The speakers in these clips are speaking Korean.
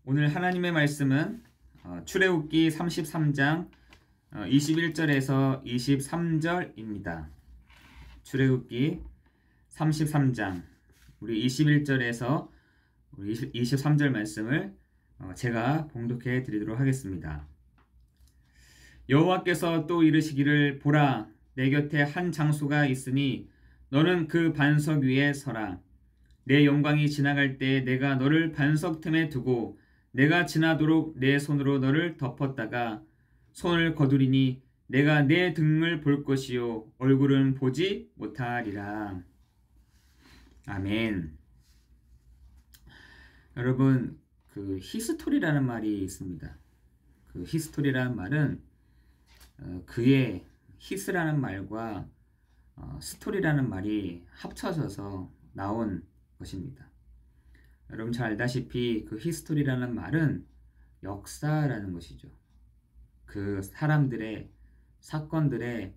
오늘 하나님의 말씀은 출애굽기 33장 21절에서 23절입니다. 출애굽기 33장 우리 21절에서 우리 23절 말씀을 제가 봉독해 드리도록 하겠습니다. 여호와께서 또 이르시기를 보라, 내 곁에 한 장소가 있으니 너는 그 반석 위에 서라. 내 영광이 지나갈 때 내가 너를 반석 틈에 두고 내가 지나도록 내 손으로 너를 덮었다가 손을 거두리니 내가 내 등을 볼 것이요 얼굴은 보지 못하리라. 아멘. 여러분, 그 히스토리라는 말이 있습니다. 그 히스토리라는 말은 그의 히스라는 말과 스토리라는 말이 합쳐져서 나온 것입니다. 여러분 잘 알다시피 그 히스토리라는 말은 역사라는 것이죠. 그 사람들의 사건들의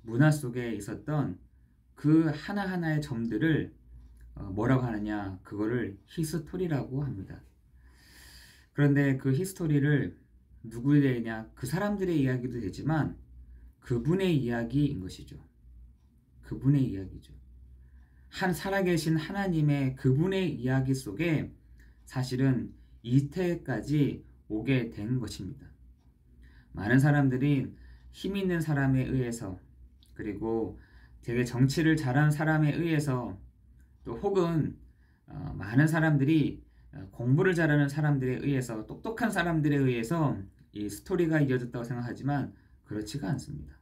문화 속에 있었던 그 하나하나의 점들을 뭐라고 하느냐, 그거를 히스토리라고 합니다. 그런데 그 히스토리를 누구에 대하냐, 그 사람들의 이야기도 되지만 그분의 이야기인 것이죠. 그분의 이야기죠. 한 살아계신 하나님의 그분의 이야기 속에 사실은 이태까지 오게 된 것입니다. 많은 사람들이 힘 있는 사람에 의해서, 그리고 되게 정치를 잘하는 사람에 의해서, 또 혹은 많은 사람들이 공부를 잘하는 사람들에 의해서, 똑똑한 사람들에 의해서 이 스토리가 이어졌다고 생각하지만 그렇지가 않습니다.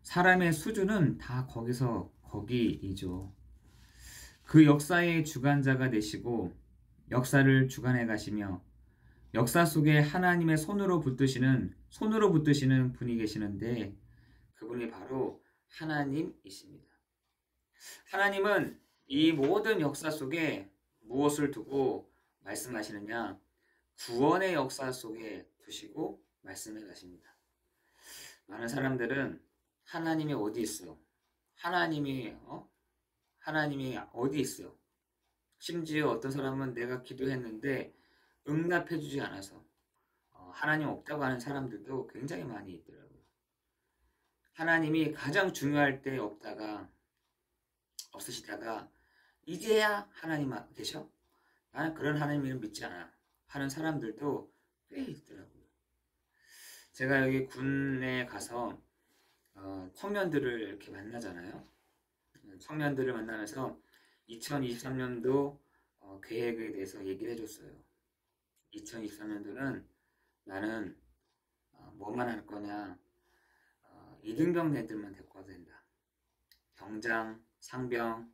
사람의 수준은 다 거기이죠. 그 역사의 주관자가 되시고 역사를 주관해 가시며 역사 속에 하나님의 손으로 붙드시는 분이 계시는데 그분이 바로 하나님이십니다. 하나님은 이 모든 역사 속에 무엇을 두고 말씀하시느냐? 구원의 역사 속에 두시고 말씀해 가십니다. 많은 사람들은 하나님이 어디 있어? 하나님이 어디 있어? 심지어 어떤 사람은 내가 기도했는데 응답해주지 않아서 하나님 없다고 하는 사람들도 굉장히 많이 있더라고요. 하나님이 가장 중요할 때 없으시다가 이제야 하나님 계셔? 나는 그런 하나님을 믿지 않아 하는 사람들도 꽤 있더라고요. 제가 여기 군에 가서 청년들을 이렇게 만나잖아요. 청년들을 만나면서 2023년도 계획에 대해서 얘기를 해줬어요. 2023년도는 나는 뭐만 할 거냐, 이등병 애들만 데리고 와도 된다. 병장, 상병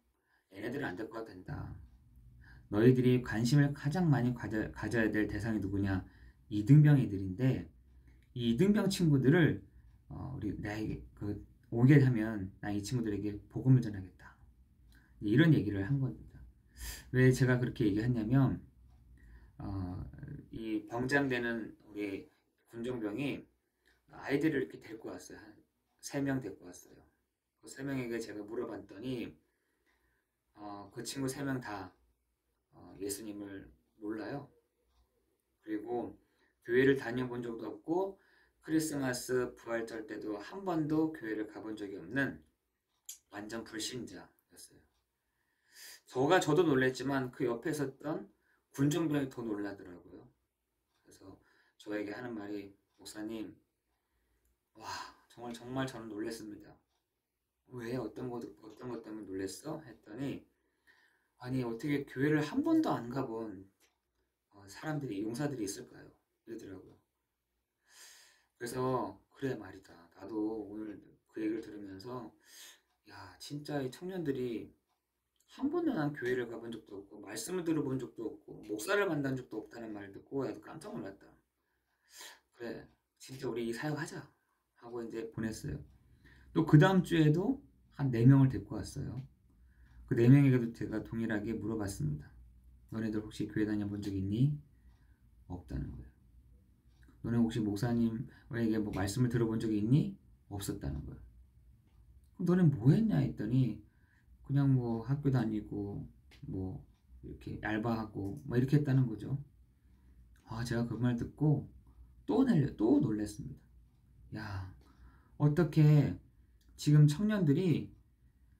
얘네들은 안 데리고 와도 된다. 너희들이 관심을 가장 많이 가져야 될 대상이 누구냐? 이등병 애들인데 이 이등병 친구들을 나에게 오게 하면 나 이 친구들에게 복음을 전하겠다. 이런 얘기를 한 겁니다. 왜 제가 그렇게 얘기했냐면 이 병장 되는 우리 군종병이 아이들을 이렇게 데리고 왔어요. 한 3명 데리고 왔어요. 그 3명에게 제가 물어봤더니 그 친구 3명 다 예수님을 몰라요. 그리고 교회를 다녀본 적도 없고 크리스마스 부활절 때도 한 번도 교회를 가본 적이 없는 완전 불신자였어요. 저도 놀랬지만 그 옆에 있었던 군종병이 더 놀라더라고요. 그래서 저에게 하는 말이, 목사님, 와, 정말 저는 놀랬습니다. 왜? 어떤 것 때문에 놀랬어? 했더니, 아니, 어떻게 교회를 한 번도 안 가본 용사들이 있을까요? 이러더라고요. 그래서 그래 말이다. 나도 오늘 그 얘기를 들으면서 야, 진짜 이 청년들이 한 번도 난 교회를 가본 적도 없고 말씀을 들어본 적도 없고 목사를 만난 적도 없다는 말을 듣고 나도 깜짝 놀랐다. 그래, 진짜 우리 이 사역하자 하고 이제 보냈어요. 또 그 다음 주에도 한 4명을 데리고 왔어요. 그 4명에게도 제가 동일하게 물어봤습니다. 너네들 혹시 교회 다녀본 적 있니? 없다는 거예요. 너네 혹시 목사님에게 뭐 말씀을 들어본 적이 있니? 없었다는 거예요. 그럼 너네 뭐 했냐 했더니 그냥 뭐 학교 다니고 뭐 이렇게 알바하고 뭐 이렇게 했다는 거죠. 제가 그 말 듣고 또 놀랐습니다. 야, 어떻게 지금 청년들이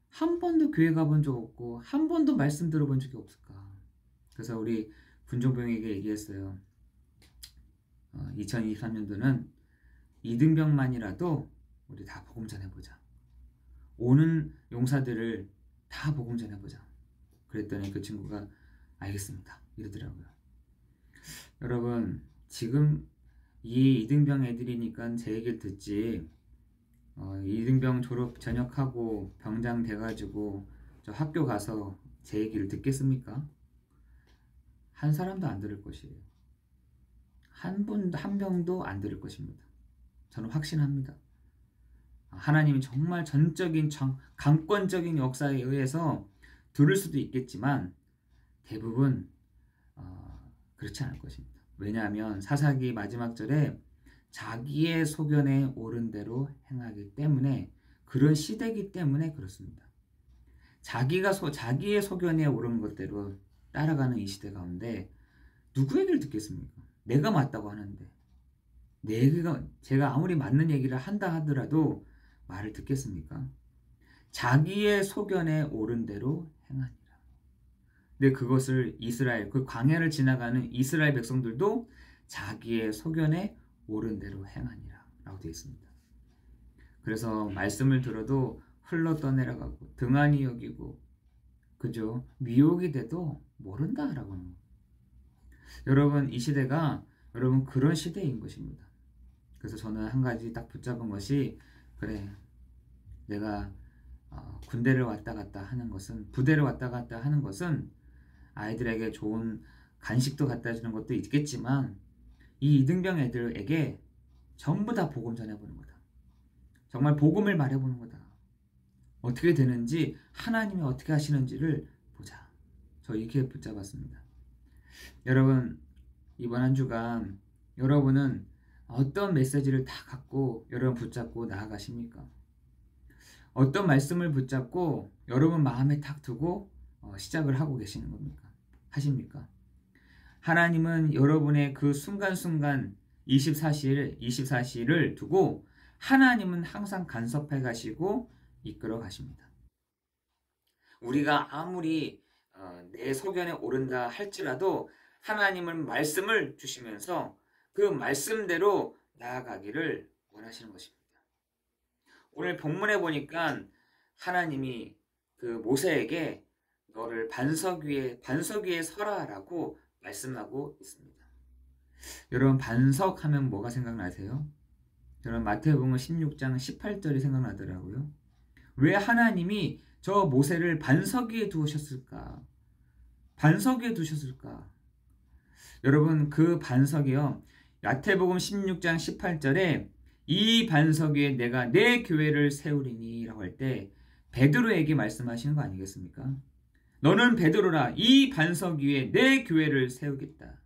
한 번도 교회 가본 적 없고 한 번도 말씀 들어본 적이 없을까? 그래서 우리 군종병에게 얘기했어요. 2023년도는 이등병만이라도 우리 다 복음 전해보자. 오는 용사들을 다 복음 전해보자. 그랬더니 그 친구가 알겠습니다 이러더라고요. 여러분, 지금 이 이등병 애들이니까 제 얘기를 듣지, 이등병 졸업 전역하고 병장 돼가지고 저 학교 가서 제 얘기를 듣겠습니까? 한 사람도 안 들을 것이에요. 한 명도 안 들을 것입니다. 저는 확신합니다. 하나님이 정말 전적인 강권적인 역사에 의해서 들을 수도 있겠지만 대부분 그렇지 않을 것입니다. 왜냐하면 사사기 마지막 절에 자기의 소견에 옳은 대로 행하기 때문에, 그런 시대이기 때문에 그렇습니다. 자기의 소견에 옳은 것대로 따라가는 이 시대 가운데 누구 얘기를 듣겠습니까? 내가 맞다고 하는데, 제가 아무리 맞는 얘기를 한다 하더라도 말을 듣겠습니까? 자기의 소견에 옳은 대로 행하니라. 근데 그것을 그 광야를 지나가는 이스라엘 백성들도 자기의 소견에 옳은 대로 행하니라 라고 되어 있습니다. 그래서 말씀을 들어도 흘러 떠내려가고 등한히 여기고, 그죠? 미혹이 돼도 모른다라고 하는 거예요. 여러분, 이 시대가 여러분 그런 시대인 것입니다. 그래서 저는 한 가지 딱 붙잡은 것이, 그래, 내가 부대를 왔다 갔다 하는 것은 아이들에게 좋은 간식도 갖다 주는 것도 있겠지만 이 이등병 애들에게 전부 다 복음 전해보는 거다. 정말 복음을 말해보는 거다. 어떻게 되는지, 하나님이 어떻게 하시는지를 보자. 저 이렇게 붙잡았습니다. 여러분, 이번 한 주간 여러분은 어떤 메시지를 다 갖고 여러분 붙잡고 나아가십니까? 어떤 말씀을 붙잡고 여러분 마음에 탁 두고 시작을 하고 계시는 겁니까? 하십니까? 하나님은 여러분의 그 순간순간 24시를 두고 하나님은 항상 간섭해 가시고 이끌어 가십니다. 우리가 아무리 내 소견에 오른다 할지라도 하나님은 말씀을 주시면서 그 말씀대로 나아가기를 원하시는 것입니다. 오늘 본문에 보니까 하나님이 그 모세에게 너를 반석 위에 서라라고 말씀하고 있습니다. 여러분, 반석하면 뭐가 생각나세요? 여러분, 마태복음 16장 18절이 생각나더라고요. 왜 하나님이 저 모세를 반석 위에 두셨을까? 반석 위에 두셨을까? 여러분, 그 반석이요, 마태복음 16장 18절에 이 반석 위에 내가 내 교회를 세우리니 라고 할 때 베드로에게 말씀하시는 거 아니겠습니까? 너는 베드로라, 이 반석 위에 내 교회를 세우겠다.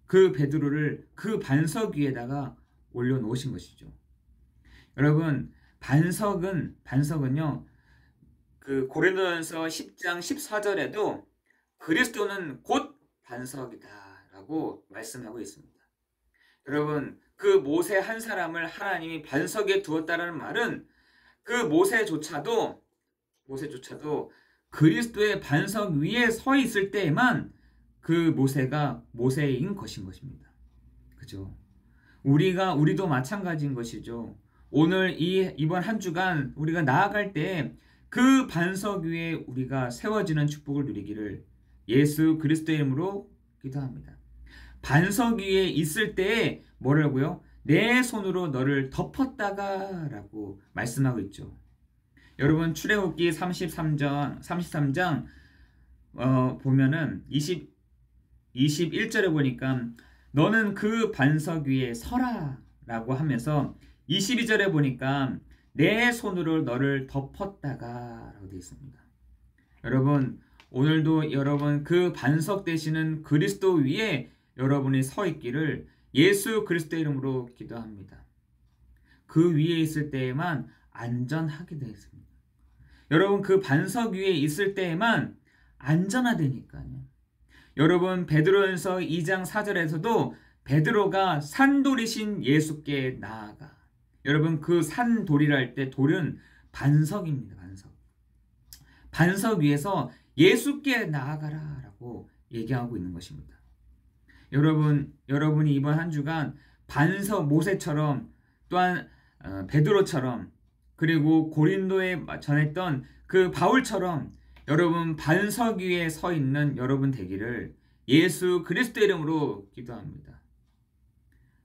그 베드로를 그 반석 위에다가 올려놓으신 것이죠. 여러분, 반석은요, 그 고린도전서 10장 14절에도 그리스도는 곧 반석이다라고 말씀하고 있습니다. 여러분, 그 모세 한 사람을 하나님이 반석에 두었다라는 말은 그 모세조차도 그리스도의 반석 위에 서 있을 때에만 그 모세가 모세인 것입니다. 그죠? 우리도 마찬가지인 것이죠. 오늘 이번 한 주간 우리가 나아갈 때 그 반석 위에 우리가 세워지는 축복을 누리기를 예수 그리스도의 이름으로 기도합니다. 반석 위에 있을 때에 뭐라고요? 내 손으로 너를 덮었다가 라고 말씀하고 있죠. 여러분, 출애굽기 33장 보면은 21절에 보니까 너는 그 반석 위에 서라 라고 하면서 22절에 보니까 내 손으로 너를 덮었다가 라고 되어 있습니다. 여러분, 오늘도 여러분 그 반석 되시는 그리스도 위에 여러분이 서 있기를 예수 그리스도의 이름으로 기도합니다. 그 위에 있을 때에만 안전하게 되어 있습니다. 여러분, 그 반석 위에 있을 때에만 안전하다니까요. 여러분 베드로전서 2장 4절에서도 베드로가 산돌이신 예수께 나아가. 여러분 그 산돌이라 할 때 돌은 반석입니다. 반석. 반석 위에서 예수께 나아가라 라고 얘기하고 있는 것입니다. 여러분이 이번 한 주간 반석 모세처럼 또한 베드로처럼 그리고 고린도에 전했던 그 바울처럼 여러분 반석 위에 서 있는 여러분 되기를 예수 그리스도 이름으로 기도합니다.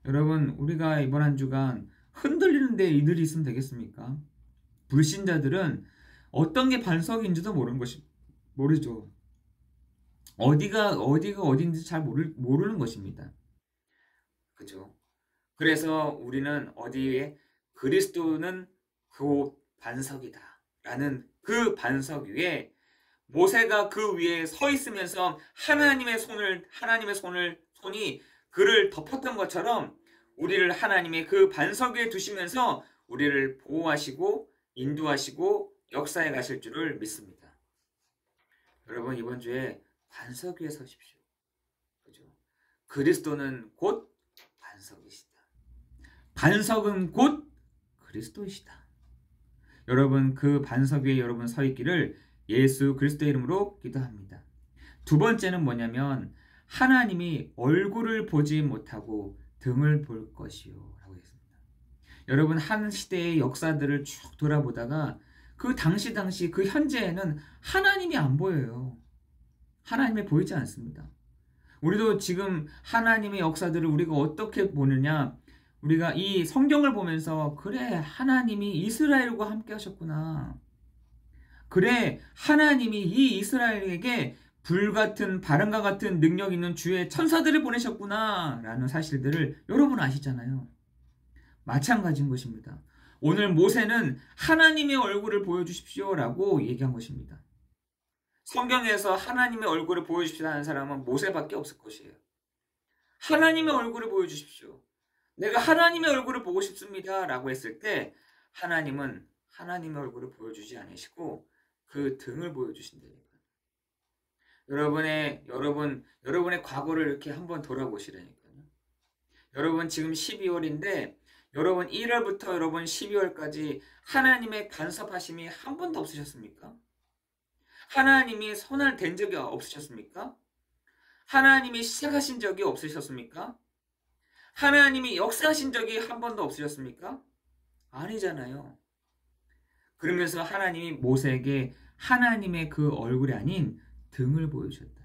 여러분 우리가 이번 한 주간 흔들리는 데 이들이 있으면 되겠습니까? 불신자들은 어떤 게 반석인지도 모르죠. 어디가 어딘지 잘 모르는 것입니다. 그죠? 그래서 우리는 어디에 그리스도는 그 반석이다 라는 그 반석 위에 모세가 그 위에 서 있으면서 하나님의 손이 그를 덮었던 것처럼 우리를 하나님의 그 반석 위에 두시면서 우리를 보호하시고 인도하시고 역사해 가실 줄을 믿습니다. 여러분 이번 주에 반석 위에 서십시오. 그죠? 그리스도는 곧 반석이시다. 반석은 곧 그리스도이시다. 여러분 그 반석 위에 여러분 서 있기를 예수 그리스도의 이름으로 기도합니다. 두 번째는 뭐냐면 하나님이 얼굴을 보지 못하고 등을 볼 것이요 라고 했습니다. 여러분 한 시대의 역사들을 쭉 돌아보다가 그 당시 그 현재에는 하나님이 안 보여요. 하나님이 보이지 않습니다. 우리도 지금 하나님의 역사들을 우리가 어떻게 보느냐, 우리가 이 성경을 보면서 그래 하나님이 이스라엘과 함께 하셨구나. 그래 하나님이 이 이스라엘에게 불같은 바람과 같은 능력 있는 주의 천사들을 보내셨구나 라는 사실들을 여러분 아시잖아요. 마찬가지인 것입니다. 오늘 모세는 하나님의 얼굴을 보여주십시오 라고 얘기한 것입니다. 성경에서 하나님의 얼굴을 보여주십시오 하는 사람은 모세밖에 없을 것이에요. 하나님의 얼굴을 보여주십시오. 내가 하나님의 얼굴을 보고 싶습니다 라고 했을 때 하나님은 하나님의 얼굴을 보여주지 않으시고 그 등을 보여주신다니까요. 여러분의 과거를 이렇게 한번 돌아보시라니까요. 여러분 지금 12월인데 여러분 1월부터 여러분 12월까지 하나님의 간섭하심이 한 번도 없으셨습니까? 하나님이 손을 댄 적이 없으셨습니까? 하나님이 시작하신 적이 없으셨습니까? 하나님이 역사하신 적이 한 번도 없으셨습니까? 아니잖아요. 그러면서 하나님이 모세에게 하나님의 그 얼굴이 아닌 등을 보여주셨다.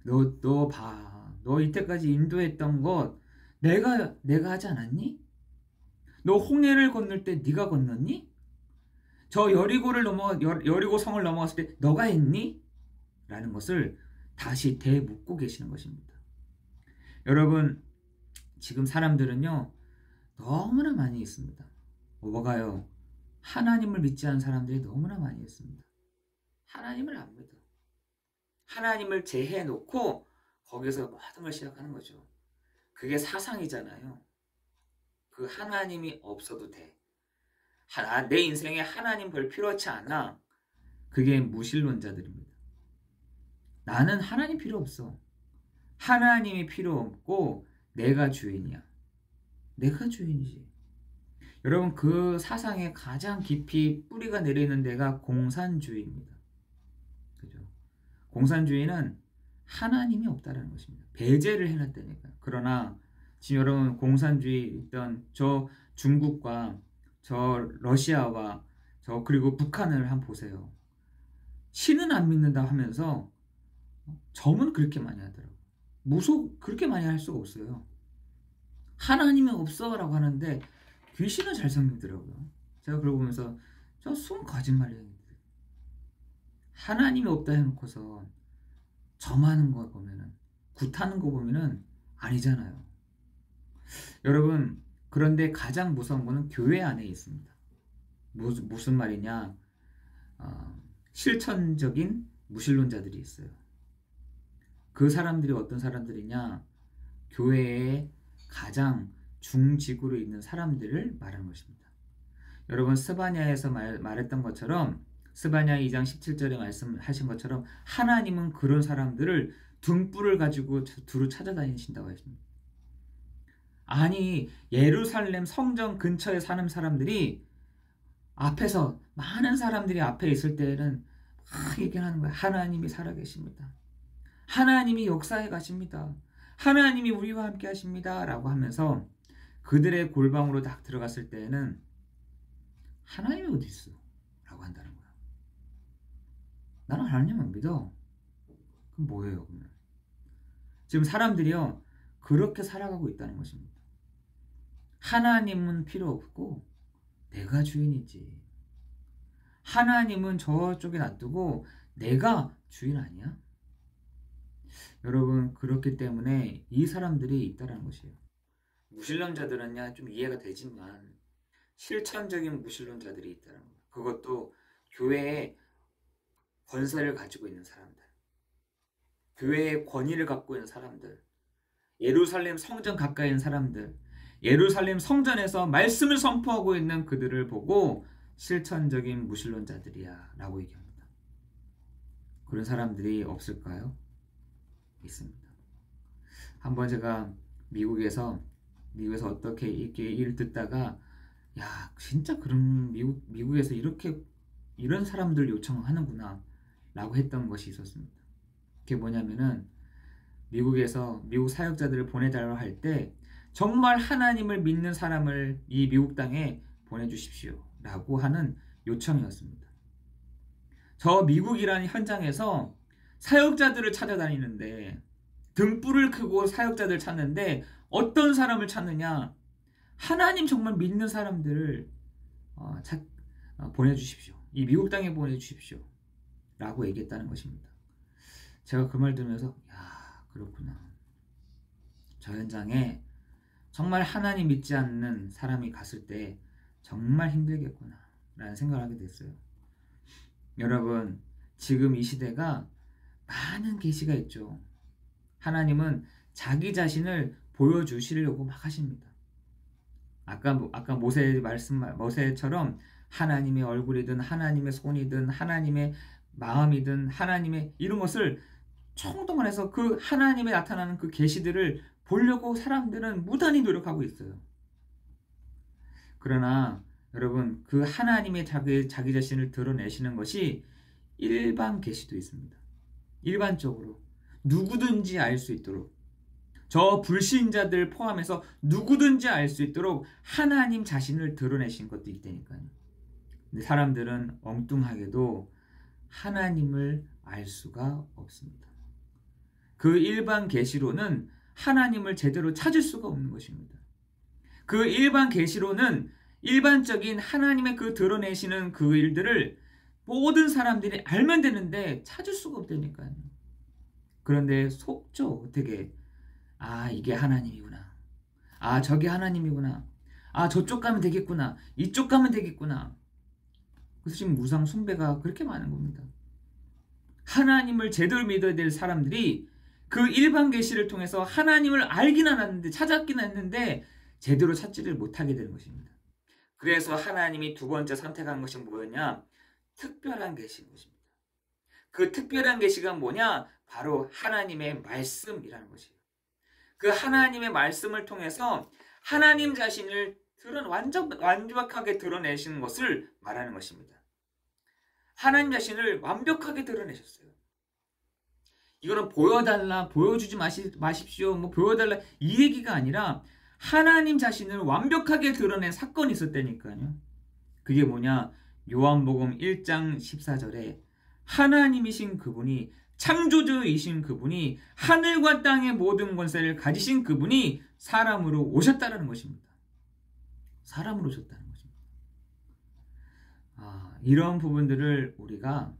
너 봐. 너 이때까지 인도했던 것 내가 하지 않았니? 너 홍해를 건널 때 네가 건넜니? 저 여리고 성을 넘어갔을 때 너가 했니? 라는 것을 다시 되묻고 계시는 것입니다. 여러분 지금 사람들은요 너무나 많이 있습니다. 뭐가요? 하나님을 믿지 않은 사람들이 너무나 많이 있습니다. 하나님을 안 믿어. 하나님을 제해놓고 거기서 모든 걸 시작하는 거죠. 그게 사상이잖아요. 그 하나님이 없어도 돼. 내 인생에 하나님 별 필요하지 않아. 그게 무신론자들입니다. 나는 하나님 필요 없어. 하나님이 필요 없고 내가 주인이야. 내가 주인이지. 여러분 그 사상에 가장 깊이 뿌리가 내리는 데가 공산주의입니다. 그죠? 공산주의는 하나님이 없다라는 것입니다. 배제를 해놨다니까. 그러나 지금 여러분 공산주의 있던 저 중국과 저 러시아와 저 그리고 북한을 한번 보세요. 신은 안 믿는다 하면서 점은 그렇게 많이 하더라고요. 그렇게 많이 할 수가 없어요. 하나님이 없어 라고 하는데 귀신은 잘 섬기더라고요. 제가 그러고 보면서 저 숨 거짓말이에요. 하나님이 없다 해놓고서 점하는 거 보면은 굿하는 거 보면은 아니잖아요. 여러분 그런데 가장 무서운 거는 교회 안에 있습니다. 무슨 말이냐? 실천적인 무신론자들이 있어요. 그 사람들이 어떤 사람들이냐? 교회에 가장 중직으로 있는 사람들을 말하는 것입니다. 여러분 스바냐에서 말했던 것처럼 스바냐 2장 17절에 말씀하신 것처럼 하나님은 그런 사람들을 등불을 가지고 두루 찾아다니신다고 했습니다. 아니, 예루살렘 성전 근처에 사는 사람들이 앞에서, 많은 사람들이 앞에 있을 때에는 막 얘기하는 거야. 하나님이 살아계십니다. 하나님이 역사해 가십니다. 하나님이 우리와 함께 하십니다. 라고 하면서 그들의 골방으로 딱 들어갔을 때에는 하나님이 어디 있어? 라고 한다는 거야. 나는 하나님 안 믿어. 그럼 뭐예요, 그러면? 지금 사람들이요, 그렇게 살아가고 있다는 것입니다. 하나님은 필요 없고 내가 주인이지. 하나님은 저쪽에 놔두고 내가 주인 아니야? 여러분, 그렇기 때문에 이 사람들이 있다는 것이에요. 무신론자들은야 좀 이해가 되지만 실천적인 무신론자들이 있다는 거예요. 그것도 교회의 권세를 가지고 있는 사람들, 교회의 권위를 갖고 있는 사람들, 예루살렘 성전 가까이 있는 사람들, 예루살렘 성전에서 말씀을 선포하고 있는 그들을 보고 실천적인 무신론자들이야 라고 얘기합니다. 그런 사람들이 없을까요? 있습니다. 한번 제가 미국에서 어떻게 이렇게 일을 듣다가, 야, 진짜 그런 미국에서 이런 사람들 요청하는구나 라고 했던 것이 있었습니다. 그게 뭐냐면은 미국에서 미국 사역자들을 보내달라고 할 때 정말 하나님을 믿는 사람을 이 미국 땅에 보내주십시오 라고 하는 요청이었습니다. 저 미국이라는 현장에서 사역자들을 찾아다니는데, 등불을 켜고 사역자들 찾는데 어떤 사람을 찾느냐? 하나님 정말 믿는 사람들을 보내주십시오. 이 미국 땅에 보내주십시오 라고 얘기했다는 것입니다. 제가 그 말 들으면서, 야, 그렇구나. 저 현장에 정말 하나님 믿지 않는 사람이 갔을 때 정말 힘들겠구나 라는 생각을 하게 됐어요. 여러분, 지금 이 시대가 많은 계시가 있죠. 하나님은 자기 자신을 보여주시려고 막 하십니다. 아까 모세처럼 하나님의 얼굴이든 하나님의 손이든 하나님의 마음이든 하나님의 이런 것을 총동원해서 그 하나님의 나타나는 그 계시들을 보려고 사람들은 무단히 노력하고 있어요. 그러나 여러분, 그 하나님의 자기 자신을 드러내시는 것이 일반 계시도 있습니다. 일반적으로 누구든지 알 수 있도록, 저 불신자들 포함해서 누구든지 알 수 있도록 하나님 자신을 드러내신 것도 있다니까요. 근데 사람들은 엉뚱하게도 하나님을 알 수가 없습니다. 그 일반 계시로는 하나님을 제대로 찾을 수가 없는 것입니다. 그 일반 계시로는 일반적인 하나님의 그 드러내시는 그 일들을 모든 사람들이 알면 되는데 찾을 수가 없다니까요. 그런데 속죠. 어떻게, 아, 이게 하나님이구나. 아, 저게 하나님이구나. 아, 저쪽 가면 되겠구나. 이쪽 가면 되겠구나. 그래서 지금 무상 숭배가 그렇게 많은 겁니다. 하나님을 제대로 믿어야 될 사람들이 그 일반 계시를 통해서 하나님을 알기는 했는데, 찾았기는 했는데 제대로 찾지를 못하게 되는 것입니다. 그래서 하나님이 두 번째 선택한 것이 뭐였냐? 특별한 계시인 것입니다. 그 특별한 계시가 뭐냐? 바로 하나님의 말씀이라는 것이에요. 그 하나님의 말씀을 통해서 하나님 자신을 완벽하게 드러내시는 것을 말하는 것입니다. 하나님 자신을 완벽하게 드러내셨어요. 이거는 보여달라, 보여주지 마십시오, 뭐 보여달라 이 얘기가 아니라 하나님 자신을 완벽하게 드러낸 사건이 있었다니까요. 그게 뭐냐? 요한복음 1장 14절에 하나님이신 그분이, 창조주이신 그분이, 하늘과 땅의 모든 권세를 가지신 그분이 사람으로 오셨다는 것입니다. 사람으로 오셨다는 것입니다. 이런 부분들을 우리가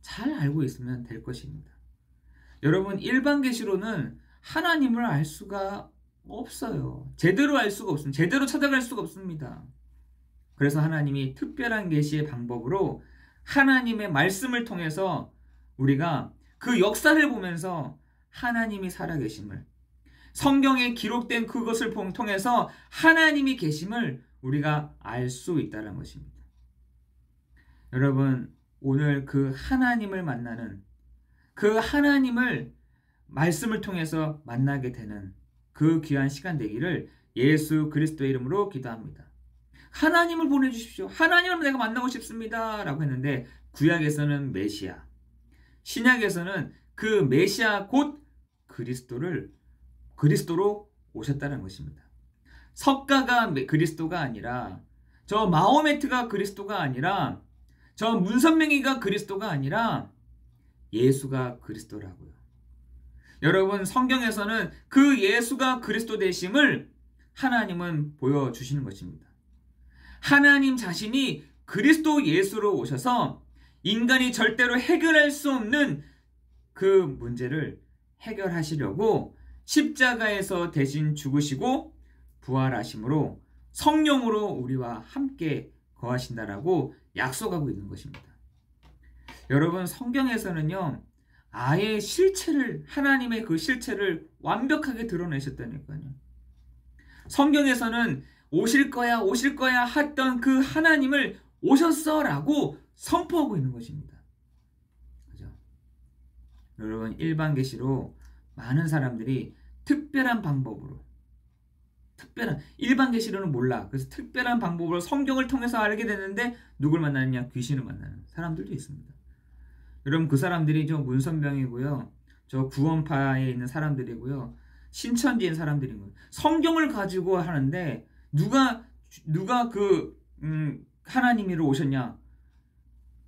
잘 알고 있으면 될 것입니다. 여러분, 일반 계시로는 하나님을 알 수가 없어요. 제대로 알 수가 없습니다. 제대로 찾아갈 수가 없습니다. 그래서 하나님이 특별한 계시의 방법으로 하나님의 말씀을 통해서 우리가 그 역사를 보면서 하나님이 살아계심을, 성경에 기록된 그것을 통해서 하나님이 계심을 우리가 알 수 있다는 것입니다. 여러분, 오늘 그 하나님을 만나는, 그 하나님을 말씀을 통해서 만나게 되는 그 귀한 시간 되기를 예수 그리스도의 이름으로 기도합니다. 하나님을 보내주십시오. 하나님을 내가 만나고 싶습니다. 라고 했는데 구약에서는 메시아, 신약에서는 그 메시아 곧 그리스도로 오셨다는 것입니다. 석가가 그리스도가 아니라, 저 마호메트가 그리스도가 아니라, 저 문선명이가 그리스도가 아니라 예수가 그리스도라고요. 여러분, 성경에서는 그 예수가 그리스도 되심을 하나님은 보여주시는 것입니다. 하나님 자신이 그리스도 예수로 오셔서 인간이 절대로 해결할 수 없는 그 문제를 해결하시려고 십자가에서 대신 죽으시고 부활하심으로 성령으로 우리와 함께 거하신다라고 약속하고 있는 것입니다. 여러분, 성경에서는요, 아예 하나님의 그 실체를 완벽하게 드러내셨다니까요. 성경에서는 오실 거야 했던 그 하나님을 오셨어라고 선포하고 있는 것입니다. 그죠? 여러분, 일반 계시로 많은 사람들이 특별한 방법으로, 일반 계시로는 몰라. 그래서 특별한 방법으로 성경을 통해서 알게 됐는데 누굴 만나느냐? 귀신을 만나는 사람들도 있습니다. 여러분, 그 사람들이 저 문선병이고요, 저 구원파에 있는 사람들이고요, 신천지인 사람들이고요. 성경을 가지고 하는데 누가 하나님이로 오셨냐?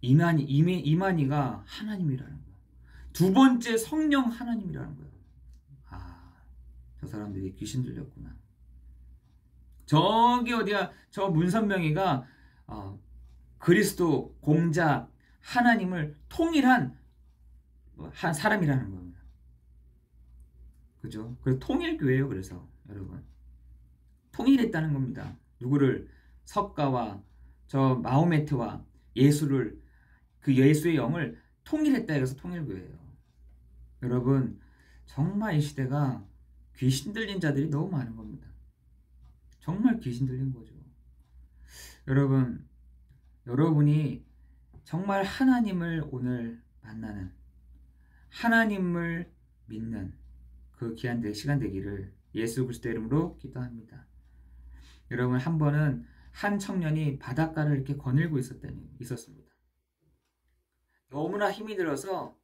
이만희가 하나님이라는 거예요. 두 번째 성령 하나님이라는 거예요. 저 사람들이 귀신 들렸구나. 저기 어디야, 저 문선명이가 그리스도 공자 하나님을 통일한 한 사람이라는 겁니다. 그죠? 그래서 통일교회예요. 그래서 여러분, 통일했다는 겁니다. 누구를? 석가와 저 마호메트와 예수를, 그 예수의 영을 통일했다 해서 통일교회예요. 여러분, 정말 이 시대가 귀신 들린 자들이 너무 많은 겁니다. 정말 귀신 들린 거죠. 여러분이 정말 하나님을 오늘 만나는, 하나님을 믿는 그 귀한 시간 되기를 예수 그리스도의 이름으로 기도합니다. 여러분, 한 번은 한 청년이 바닷가를 이렇게 거닐고 있었습니다. 너무나 힘이 들어서,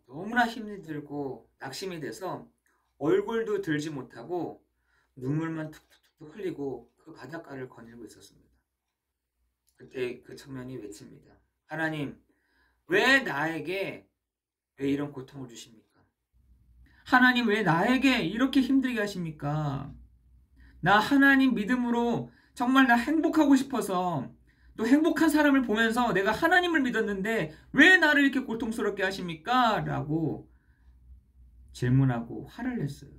너무나 힘이 들고 낙심이 돼서 얼굴도 들지 못하고 눈물만 툭툭툭 흘리고 그 바닷가를 거닐고 있었습니다. 그때 그 청년이 외칩니다. 하나님, 왜 이런 고통을 주십니까? 하나님, 왜 나에게 이렇게 힘들게 하십니까? 나 하나님 믿음으로 정말 나 행복하고 싶어서, 또 행복한 사람을 보면서 내가 하나님을 믿었는데 왜 나를 이렇게 고통스럽게 하십니까? 라고 질문하고 화를 냈어요.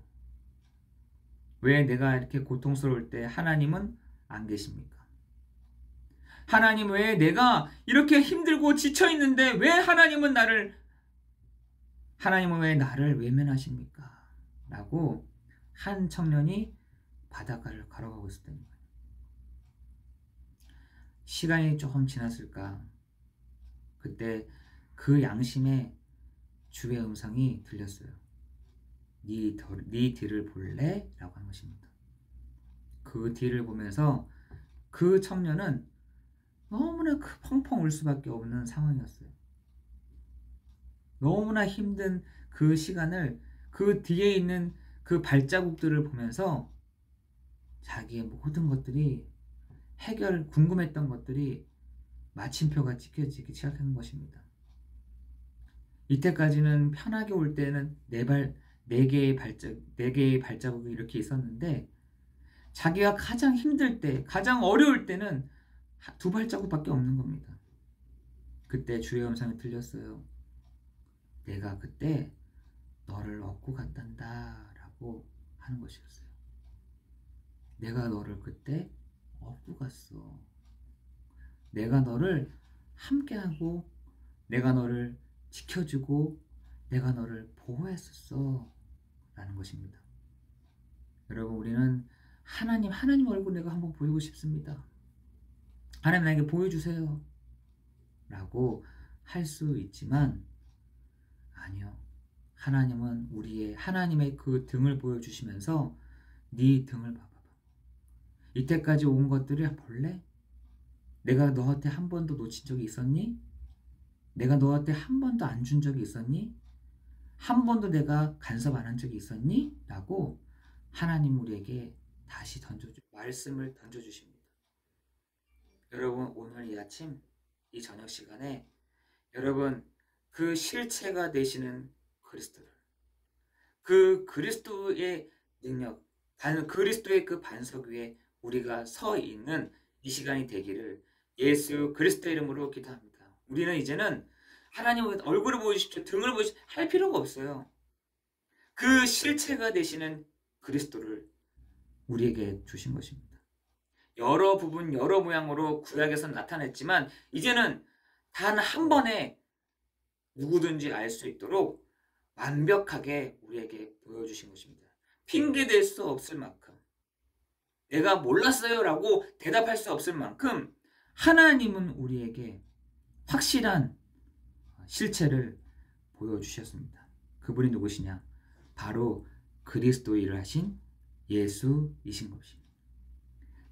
왜 내가 이렇게 고통스러울 때 하나님은 안 계십니까? 하나님, 왜 내가 이렇게 힘들고 지쳐있는데 왜 하나님은 왜 나를 외면하십니까? 라고 한 청년이 바닷가를 걸어가고 있었던 거예요. 시간이 조금 지났을까? 그때 그 양심에 주의 음성이 들렸어요. 네 뒤를 볼래? 라고 하는 것입니다. 그 뒤를 보면서 그 청년은 너무나 펑펑 울 수밖에 없는 상황이었어요. 너무나 힘든 그 시간을, 그 뒤에 있는 그 발자국들을 보면서 자기의 모든 것들이 궁금했던 것들이 마침표가 찍혀지기 시작하는 것입니다. 이때까지는 편하게 올 때는 네 개의 발자국이 이렇게 있었는데, 자기가 가장 힘들 때, 가장 어려울 때는 두 발자국밖에 없는 겁니다. 그때 주의 음성이 들렸어요. 내가 그때 너를 얻고 갔단다 라고 하는 것이었어요. 내가 너를 그때 얻고 갔어. 내가 너를 함께하고, 내가 너를 지켜주고, 내가 너를 보호했었어 라는 것입니다. 여러분, 우리는 하나님 얼굴 내가 한번 보이고 싶습니다. 하나님, 나에게 보여주세요 라고 할 수 있지만, 아니요, 하나님은 하나님의 그 등을 보여주시면서 네 등을 봐봐. 이때까지 온 것들을 볼래? 내가 너한테 한 번도 놓친 적이 있었니? 내가 너한테 한 번도 안 준 적이 있었니? 한 번도 내가 간섭 안 한 적이 있었니? 라고 하나님 우리에게 다시 말씀을 던져주십니다. 여러분, 오늘 이 아침, 이 저녁 시간에 여러분, 그 실체가 되시는 그리스도를, 그 그리스도의 능력, 그리스도의 그 반석 위에 우리가 서 있는 이 시간이 되기를 예수 그리스도 이름으로 기도합니다. 우리는 이제는 하나님 얼굴을 보여주십시오, 등을 보여주십시오 할 필요가 없어요. 그 실체가 되시는 그리스도를 우리에게 주신 것입니다. 여러 부분, 여러 모양으로 구약에서 나타냈지만 이제는 단 한 번에 누구든지 알 수 있도록 완벽하게 우리에게 보여주신 것입니다. 핑계댈 수 없을 만큼, 내가 몰랐어요 라고 대답할 수 없을 만큼 하나님은 우리에게 확실한 실체를 보여주셨습니다. 그분이 누구시냐? 바로 그리스도 일을 하신 예수이신 것입니다.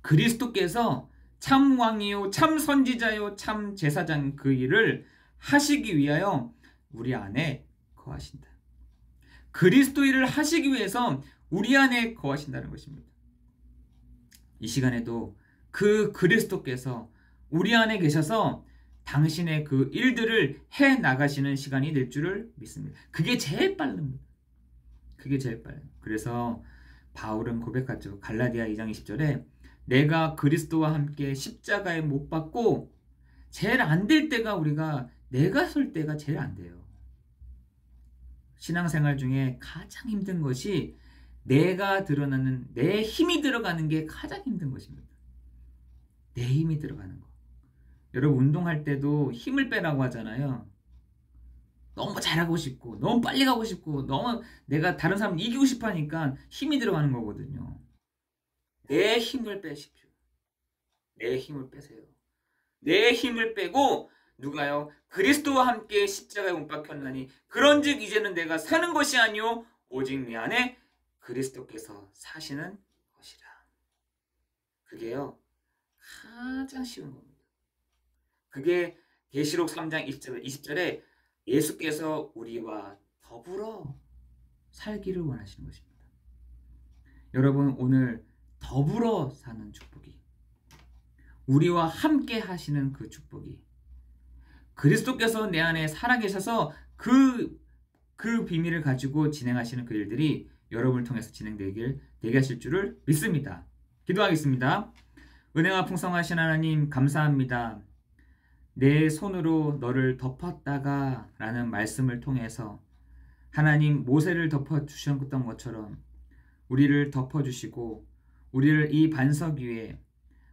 그리스도께서 참 왕이요, 참 선지자요, 참 제사장 그 일을 하시기 위하여 우리 안에 거하신다. 그리스도 일을 하시기 위해서 우리 안에 거하신다는 것입니다. 이 시간에도 그 그리스도께서 우리 안에 계셔서 당신의 그 일들을 해 나가시는 시간이 될 줄을 믿습니다. 그게 제일 빠릅니다. 그게 제일 빨라요. 그래서 바울은 고백하죠. 갈라디아 2장 20절에 내가 그리스도와 함께 십자가에 못 박고 제일 안 될 때가 우리가 내가 설 때가 제일 안 돼요. 신앙생활 중에 가장 힘든 것이 내가 드러나는 내 힘이 들어가는 게 가장 힘든 것입니다. 내 힘이 들어가는 거. 여러분 운동할 때도 힘을 빼라고 하잖아요. 너무 잘하고 싶고 너무 빨리 가고 싶고 너무 내가 다른 사람 이기고 싶어 하니까 힘이 들어가는 거거든요. 내 힘을 빼십시오. 내 힘을 빼세요. 내 힘을 빼고 누가요? 그리스도와 함께 십자가에 못 박혔나니 그런즉 이제는 내가 사는 것이 아니요 오직 내 안에 그리스도께서 사시는 것이라. 그게요 가장 쉬운 겁니다. 그게 계시록 3장 20절에 예수께서 우리와 더불어 살기를 원하시는 것입니다. 여러분 오늘 더불어 사는 축복이, 우리와 함께 하시는 그 축복이, 그리스도께서 내 안에 살아계셔서 그 비밀을 가지고 진행하시는 그 일들이 여러분을 통해서 진행되게 하실 줄을 믿습니다. 기도하겠습니다. 은혜가 풍성하신 하나님 감사합니다. 내 손으로 너를 덮었다가 라는 말씀을 통해서 하나님 모세를 덮어주셨던 것처럼 우리를 덮어주시고 우리를 이 반석 위에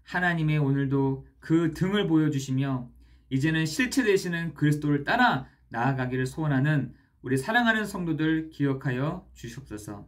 하나님의 오늘도 그 등을 보여주시며 이제는 실체 되시는 그리스도를 따라 나아가기를 소원하는 우리 사랑하는 성도들 기억하여 주시옵소서.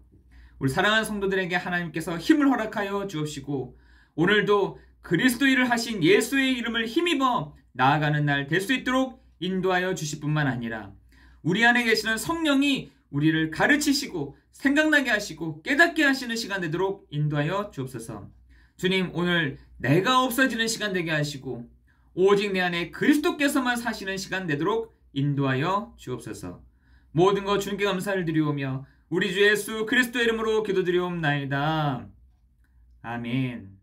우리 사랑하는 성도들에게 하나님께서 힘을 허락하여 주옵시고 오늘도 그리스도 일을 하신 예수의 이름을 힘입어 나아가는 날 될 수 있도록 인도하여 주실 뿐만 아니라 우리 안에 계시는 성령이 우리를 가르치시고 생각나게 하시고 깨닫게 하시는 시간 되도록 인도하여 주옵소서. 주님 오늘 내가 없어지는 시간 되게 하시고 오직 내 안에 그리스도께서만 사시는 시간 되도록 인도하여 주옵소서. 모든 것 주님께 감사를 드리오며 우리 주 예수 그리스도 이름으로 기도드리옵나이다. 아멘.